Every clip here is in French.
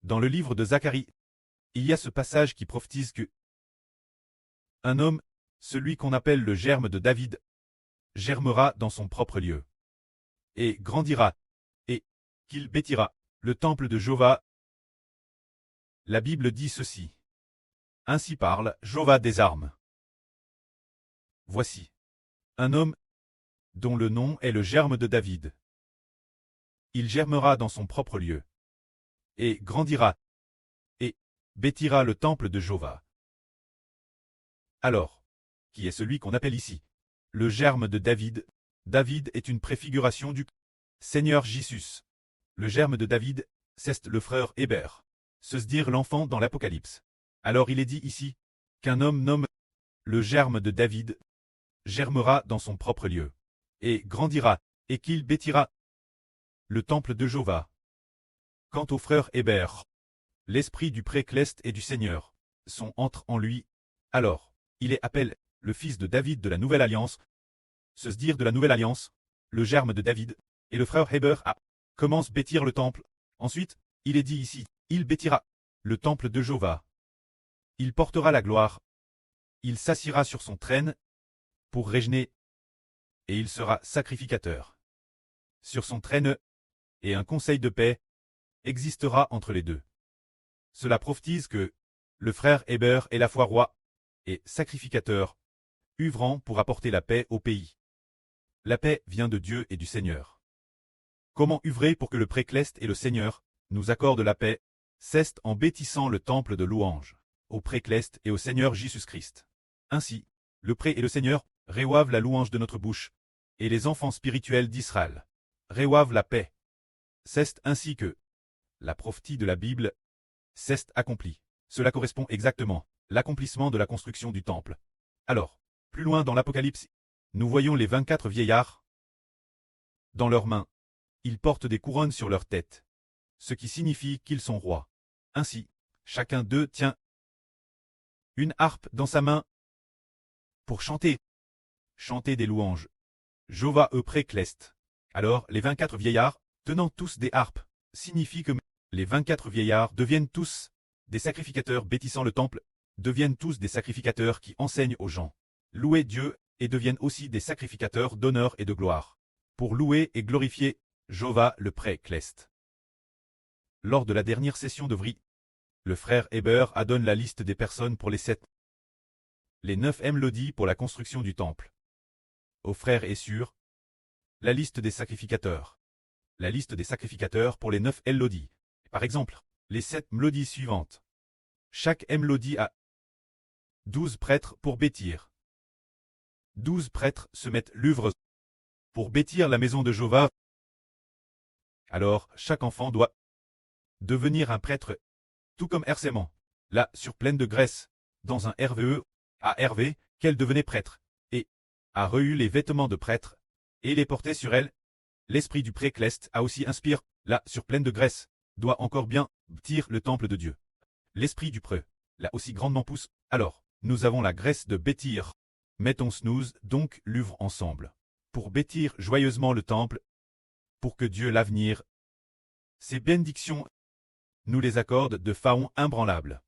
Dans le livre de Zacharie, il y a ce passage qui prophétise que un homme, celui qu'on appelle le germe de David, germera dans son propre lieu, et grandira, et qu'il bâtira le temple de Jéhovah. La Bible dit ceci. Ainsi parle Jéhovah des armes. Voici un homme dont le nom est le germe de David. Il germera dans son propre lieu, et grandira, et bâtira le temple de Jéhovah. Alors, qui est celui qu'on appelle ici le germe de David? David est une préfiguration du Seigneur Jésus. Le germe de David, c'est le frère Héber, se dire l'enfant dans l'Apocalypse. Alors il est dit ici qu'un homme nomme le germe de David germera dans son propre lieu, et grandira, et qu'il bâtira le temple de Jéhovah. Quant au frère Héber, l'esprit du précleste et du Seigneur sont entre en lui. Alors, il est appelé le fils de David de la Nouvelle Alliance, se dire de la Nouvelle Alliance, le germe de David, et le frère Héber commence bâtir le temple. Ensuite, il est dit ici, il bâtira le temple de Jéhovah. Il portera la gloire, il s'assiera sur son trône pour régner, et il sera sacrificateur. Sur son trône, et un conseil de paix existera entre les deux. Cela prophétise que le frère Héber est la fois roi et sacrificateur, œuvrant pour apporter la paix au pays. La paix vient de Dieu et du Seigneur. Comment œuvrer pour que le précleste et le Seigneur nous accordent la paix? C'est en bâtissant le temple de louange au précleste et au Seigneur Jésus-Christ. Ainsi, le pré et le Seigneur reçoivent la louange de notre bouche, et les enfants spirituels d'Israël reçoivent la paix. C'est ainsi que la prophétie de la Bible s'est accomplie. Cela correspond exactement à l'accomplissement de la construction du temple. Alors, plus loin dans l'Apocalypse, nous voyons les 24 vieillards. Dans leurs mains, ils portent des couronnes sur leur tête, ce qui signifie qu'ils sont rois. Ainsi, chacun d'eux tient une harpe dans sa main pour chanter des louanges. Jéhovah précleste. Alors, les 24 vieillards, tenant tous des harpes, signifie que les 24 vieillards deviennent tous des sacrificateurs bâtissant le temple, deviennent tous des sacrificateurs qui enseignent aux gens. Louer Dieu et deviennent aussi des sacrificateurs d'honneur et de gloire, pour louer et glorifier Jéhovah le précleste. Lors de la dernière session de Vri, le frère Héber donne la liste des personnes pour les 9 mélodies pour la construction du temple. Au frère Essur, la liste des sacrificateurs. La liste des sacrificateurs pour les 9 mélodies. Par exemple, les 7 mélodies suivantes. Chaque mélodie a 12 prêtres pour bâtir. 12 prêtres se mettent l'œuvre pour bâtir la maison de Jéhovah. Alors, chaque enfant doit devenir un prêtre, tout comme Hersément, là, sur pleine de graisse, dans un RVE, à Hervé, qu'elle devenait prêtre, et a reçu les vêtements de prêtre, et les portait sur elle. L'esprit du précleste a aussi inspiré, là, sur pleine de graisse, doit encore bien bâtir le temple de Dieu. L'esprit du preux, là aussi grandement pousse. Alors, nous avons la graisse de bâtir. Mettons-nous donc l'œuvre ensemble, pour bâtir joyeusement le temple, pour que Dieu l'avenir, ces bénédictions, nous les accorde de façon imbranlable.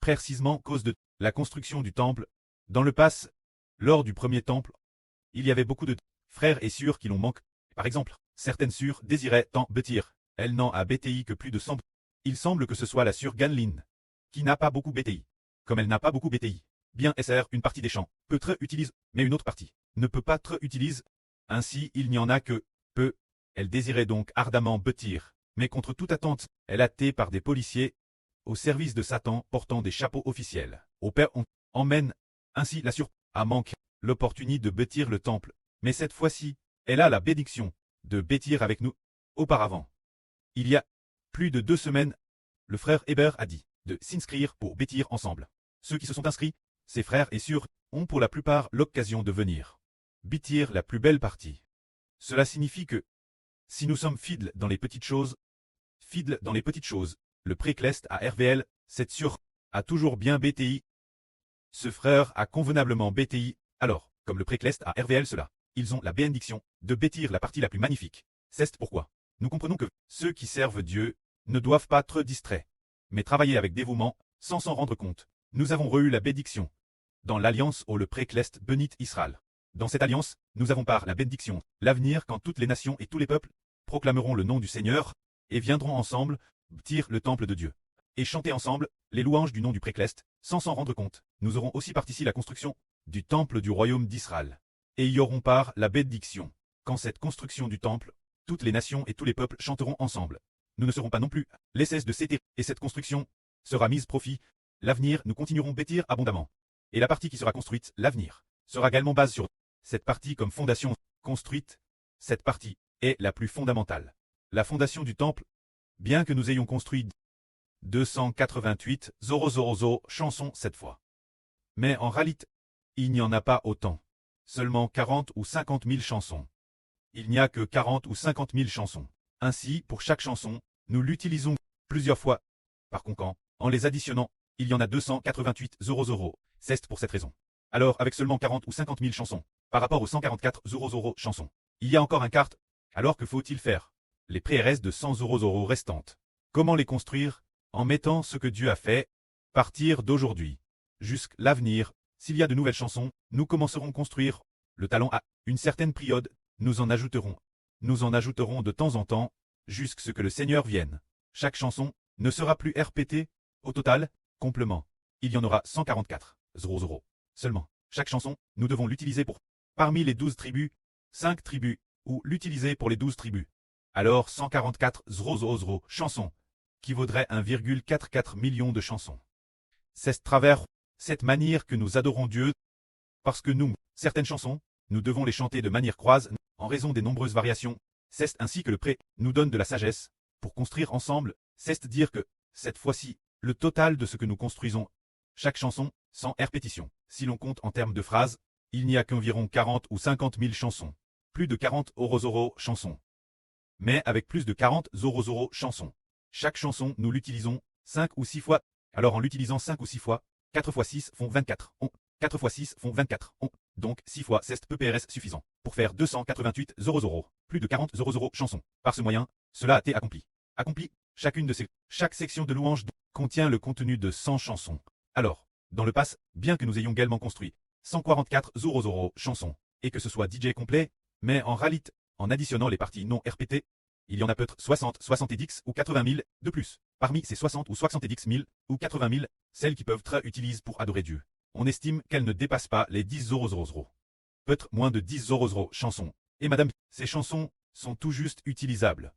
Précisément cause de la construction du temple, dans le passé, lors du premier temple, il y avait beaucoup de frères et sœurs qui l'ont manqué. Par exemple, certaines sœurs désiraient tant bâtir, elles n'ont à BTI que plus de 100. Il semble que ce soit la sœur Ganlin, qui n'a pas beaucoup BTI. Comme elle n'a pas beaucoup BTI, bien SR, une partie des champs, peut très utilise, mais une autre partie ne peut pas très utilise. Ainsi, il n'y en a que peu. Elle désirait donc ardemment bâtir, mais contre toute attente, elle a été par des policiers au service de Satan portant des chapeaux officiels. Au père, on emmène ainsi la sœur a manqué l'opportunité de bâtir le temple, mais cette fois-ci, elle a la bénédiction de bâtir avec nous. Auparavant, il y a plus de 2 semaines, le frère Héber a dit de s'inscrire pour bâtir ensemble. Ceux qui se sont inscrits, ses frères et sœurs, ont pour la plupart l'occasion de venir bâtir la plus belle partie. Cela signifie que, si nous sommes fidèles dans les petites choses, le précleste à RVL, cette sœur, a toujours bien BTI. Ce frère a convenablement BTI, alors, comme le précleste à RVL cela, ils ont la bénédiction de bâtir la partie la plus magnifique. C'est pourquoi nous comprenons que ceux qui servent Dieu ne doivent pas être distraits. mais travailler avec dévouement, sans s'en rendre compte. Nous avons reçu la bénédiction. Dans l'alliance au le précleste bénit Israël. Dans cette alliance, nous avons par la bénédiction l'avenir quand toutes les nations et tous les peuples proclameront le nom du Seigneur et viendront ensemble bâtir le temple de Dieu et chanter ensemble les louanges du nom du précleste, sans s'en rendre compte. Nous aurons aussi participé à la construction du temple du royaume d'Israël. Et y auront part la bénédiction. Quand cette construction du temple, toutes les nations et tous les peuples chanteront ensemble. Nous ne serons pas non plus laissés de s'éteindre, et cette construction sera mise profit. L'avenir, nous continuerons bâtir abondamment. Et la partie qui sera construite, l'avenir, sera également basée sur cette partie comme fondation construite. Cette partie est la plus fondamentale. La fondation du temple, bien que nous ayons construit 288 chansons cette fois. Mais en réalité, il n'y en a pas autant. Seulement 40 ou 50 000 chansons. Il n'y a que 40 ou 50 000 chansons. Ainsi, pour chaque chanson, nous l'utilisons plusieurs fois. Par conséquent, en les additionnant, il y en a 288 C'est pour cette raison. Alors, avec seulement 40 ou 50 000 chansons, par rapport aux 144 chansons, il y a encore un quart. Alors que faut-il faire? Les PRS de 100 restantes. Comment les construire? En mettant ce que Dieu a fait, partir d'aujourd'hui jusqu'à l'avenir. S'il y a de nouvelles chansons, nous commencerons à construire le talent à une certaine période, nous en ajouterons. Nous en ajouterons de temps en temps, jusqu'à ce que le Seigneur vienne. Chaque chanson ne sera plus répétée. Au total, complément, il y en aura 144 seulement. Chaque chanson, nous devons l'utiliser pour, parmi les 12 tribus, 5 tribus, ou l'utiliser pour les 12 tribus. Alors 144 chansons, qui vaudrait 1,44 million de chansons. C'est à travers cette manière que nous adorons Dieu, parce que nous, certaines chansons, nous devons les chanter de manière croisée, en raison des nombreuses variations. C'est ainsi que le pré nous donne de la sagesse, pour construire ensemble, c'est-à-dire que, cette fois-ci, le total de ce que nous construisons, chaque chanson, sans répétition. Si l'on compte en termes de phrases, il n'y a qu'environ 40 ou 50 000 chansons. Plus de 40 chansons. Mais avec plus de 40 chansons. Chaque chanson, nous l'utilisons 5 ou 6 fois. Alors en l'utilisant 5 ou 6 fois, 4 fois 6 font 24. 4 fois 6 font 24. Donc 6 fois 16 PRS suffisant pour faire 288 plus de 40 chansons. Par ce moyen, cela a été accompli. Accompli, chaque section de louange contient le contenu de 100 chansons. Alors, dans le pass, bien que nous ayons également construit 144 chansons, et que ce soit DJ complet, mais en réalité, en additionnant les parties non répétées, il y en a peut-être 60, 70 ou 80 000 de plus. Parmi ces 60 ou 70 000 ou 80 000, celles qui peuvent être utilisées pour adorer Dieu. On estime qu'elles ne dépassent pas les 10 Peut-être moins de 10 chansons. Et madame, ces chansons sont tout juste utilisables.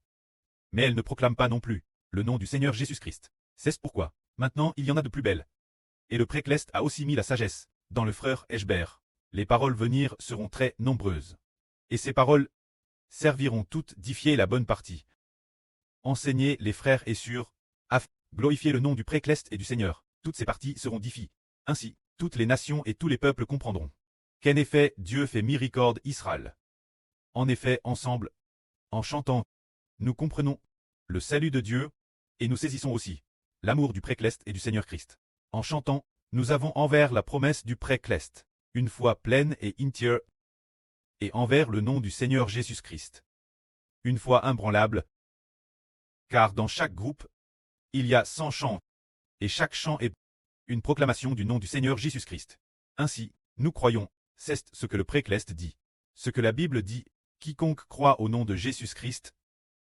Mais elles ne proclament pas non plus le nom du Seigneur Jésus-Christ. C'est pourquoi, maintenant il y en a de plus belles. Et le précleste a aussi mis la sagesse dans le frère Eshber. Les paroles venir seront très nombreuses. Et ces paroles serviront toutes d'édifier la bonne partie. Enseigner les frères et sœurs, à glorifier le nom du précleste et du Seigneur. Toutes ces parties seront édifiées. Ainsi, toutes les nations et tous les peuples comprendront qu'en effet Dieu fait miséricorde Israël. En effet, ensemble, en chantant, nous comprenons le salut de Dieu, et nous saisissons aussi l'amour du précleste et du Seigneur Christ. En chantant, nous avons envers la promesse du précleste, une foi pleine et entière, et envers le nom du Seigneur Jésus-Christ. Une foi imbranlable, car dans chaque groupe, il y a 100 chants, et chaque chant est une proclamation du nom du Seigneur Jésus-Christ. Ainsi, nous croyons, c'est ce que le précleste dit. Ce que la Bible dit, quiconque croit au nom de Jésus-Christ,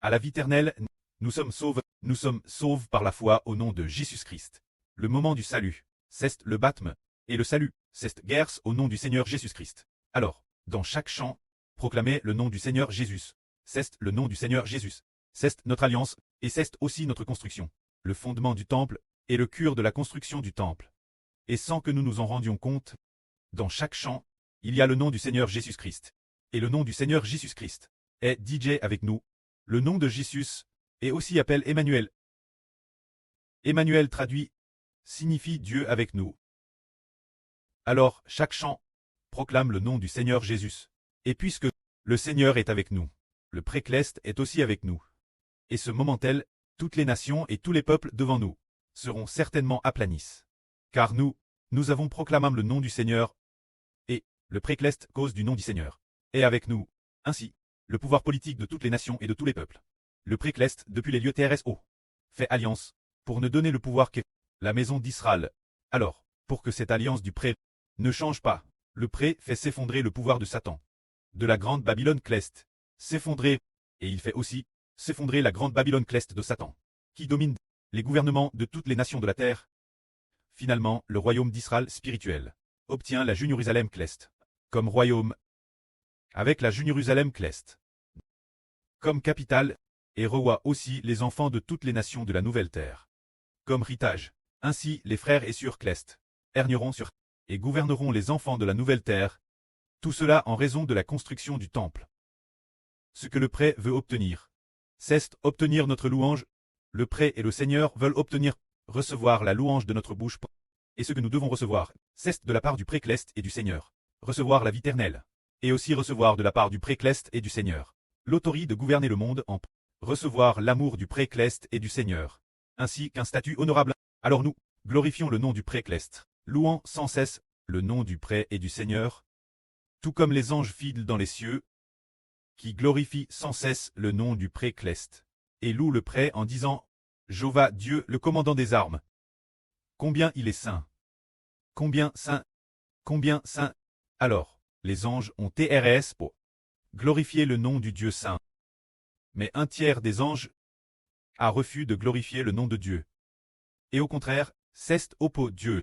à la vie éternelle, nous sommes sauvés par la foi au nom de Jésus-Christ. Le moment du salut, c'est le baptême, et le salut, c'est guerre au nom du Seigneur Jésus-Christ. Alors, dans chaque chant, proclamez le nom du Seigneur Jésus. C'est le nom du Seigneur Jésus. C'est notre alliance, et c'est aussi notre construction. Le fondement du temple, et le cœur de la construction du temple. Et sans que nous nous en rendions compte, dans chaque chant, il y a le nom du Seigneur Jésus-Christ. Et le nom du Seigneur Jésus-Christ est DJ avec nous. Le nom de Jésus est aussi appelé Emmanuel. Emmanuel traduit signifie Dieu avec nous. Alors, chaque chant proclame le nom du Seigneur Jésus. Et puisque le Seigneur est avec nous, le précleste est aussi avec nous. Et ce moment-tel, toutes les nations et tous les peuples devant nous seront certainement aplanis. Car nous avons proclamé le nom du Seigneur, et le précleste cause du nom du Seigneur est avec nous. Ainsi, le pouvoir politique de toutes les nations et de tous les peuples. Le précleste, depuis les lieux terrestres, fait alliance pour ne donner le pouvoir qu'à la maison d'Israël. Alors, pour que cette alliance du pré ne change pas, le pré fait s'effondrer le pouvoir de Satan. De la grande Babylone cleste, s'effondrer, et il fait aussi s'effondrer la grande Babylone cleste de Satan, qui domine les gouvernements de toutes les nations de la terre. Finalement, le royaume d'Israël spirituel obtient la Jérusalem cleste comme royaume, avec la Jérusalem cleste comme capitale, et roi aussi les enfants de toutes les nations de la nouvelle terre comme héritage. Ainsi les frères et sœurs clestes régneront sur et gouverneront les enfants de la nouvelle terre, tout cela en raison de la construction du temple. Ce que le pré veut obtenir, c'est obtenir notre louange. Le pré et le Seigneur veulent obtenir, recevoir la louange de notre bouche. Et ce que nous devons recevoir, c'est de la part du pré cleste et du Seigneur, recevoir la vie éternelle. Et aussi recevoir de la part du pré cleste et du Seigneur l'autorité de gouverner le monde en recevoir l'amour du pré cleste et du Seigneur, ainsi qu'un statut honorable. Alors nous, glorifions le nom du pré cleste, louant sans cesse le nom du pré et du Seigneur, tout comme les anges fidèles dans les cieux, qui glorifient sans cesse le nom du pré cleste, et louent le pré en disant « Jéhovah Dieu, le commandant des armes. Combien il est saint! Combien saint! Combien saint !» Alors, les anges ont TRS pour glorifier le nom du Dieu saint. Mais un tiers des anges a refus de glorifier le nom de Dieu. Et au contraire, c'est oppo Dieu,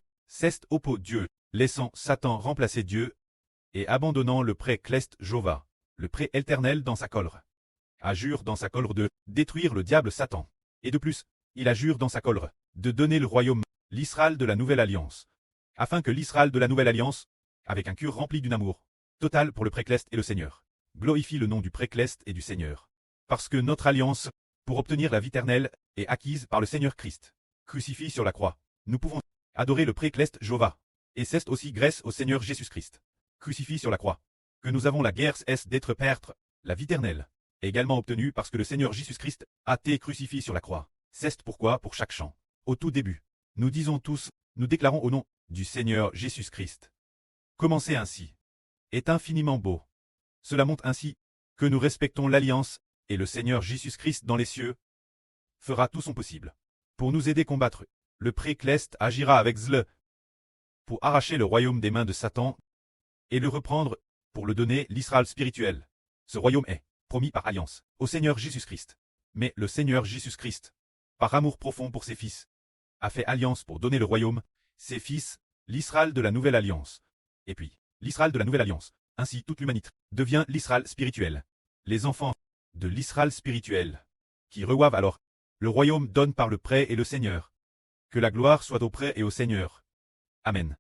laissant Satan remplacer Dieu, et abandonnant le pré cleste Jéhovah, le pré éternel dans sa colère. Jure dans sa colère de détruire le diable Satan. Et de plus, il jure dans sa colère de donner le royaume, l'Israël de la nouvelle alliance, afin que l'Israël de la nouvelle alliance, avec un cœur rempli d'un amour total pour le pré cleste et le Seigneur, glorifie le nom du pré cleste et du Seigneur. Parce que notre alliance, pour obtenir la vie éternelle, est acquise par le Seigneur Christ, crucifié sur la croix. Nous pouvons adorer le pré cleste Jéhovah. Et c'est aussi grâce au Seigneur Jésus-Christ, crucifié sur la croix, que nous avons la guerre d'être perdre la vie éternelle, également obtenue parce que le Seigneur Jésus-Christ a été crucifié sur la croix. C'est pourquoi pour chaque chant, au tout début, nous disons tous, nous déclarons au nom du Seigneur Jésus-Christ. Commencer ainsi est infiniment beau. Cela montre ainsi que nous respectons l'alliance, et le Seigneur Jésus-Christ dans les cieux fera tout son possible pour nous aider à combattre. Le pré cleste agira avec zèle pour arracher le royaume des mains de Satan et le reprendre pour le donner l'Israël spirituel. Ce royaume est promis par alliance au Seigneur Jésus-Christ. Mais le Seigneur Jésus-Christ, par amour profond pour ses fils, a fait alliance pour donner le royaume, ses fils, l'Israël de la nouvelle alliance. Et puis, l'Israël de la nouvelle alliance, ainsi toute l'humanité, devient l'Israël spirituel. Les enfants de l'Israël spirituel, qui reçoivent alors le royaume donne par le pré et le Seigneur. Que la gloire soit au pré et au Seigneur. Amen.